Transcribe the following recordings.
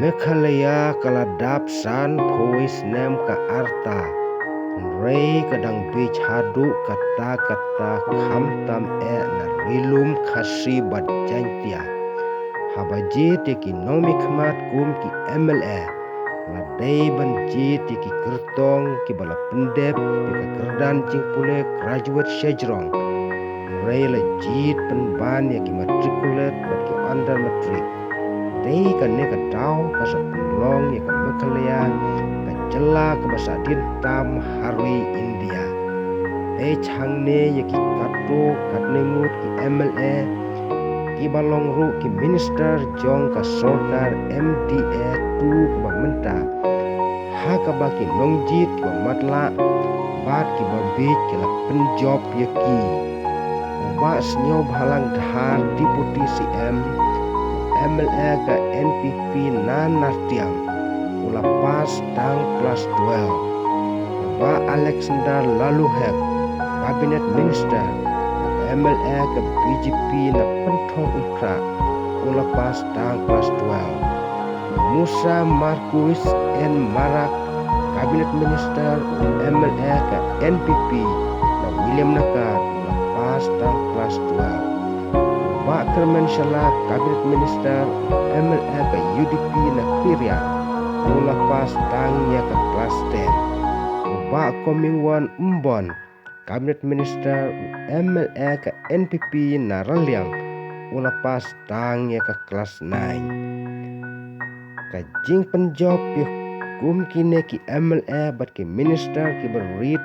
Meghalaya kaladap san puis nem ka arta rei kadang bich hadu kata-kata khamtam na rilum khasi badjantia habaji teki nomi khmat kum ki MLA ladai banji teki kertong ki bala pendep ki kerdan jingpule graduate sejrong rei la jit penban ya ki matriculate bat ki under matric dei ka ne ka tau ka sa penlong ya ka Meghalaya ka jela ka basadin tam Harwi India dei changne ya ki katro katne mut ki MLA ki balong ru ki minister jong ka sorkar MDA tu ka menta ha ka ba ki nongjit ka matla bat ki babit ki la penjob ya ki ba snyo bhalang dhar deputy CM MLA ka NPP nan nartiang ula pas tang kelas 12 ba Alexander Laluhek cabinet minister MLA ka BJP na penthong ukra ula pas tang kelas 12 Musa Markus N Marak cabinet minister MLA ka NPP na William Nakar ula pas tang kelas 12 Pak Kerman Shalah Kabinet Minister MLA ke UDP na Kriya mula pas tangnya ke kelas 10 Pak Komingwan Umbon Kabinet Minister MLA ke NPP na Raliang mula pas tangnya ke kelas 9 Kajing penjob ya kum kine ki MLA bat ki minister ki berit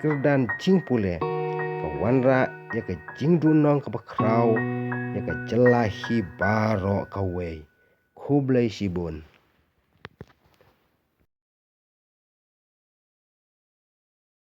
kerdan jing pule kawanra ya ke jing dunong ke bakrau ya ka jelahi baro kawe kublai sibun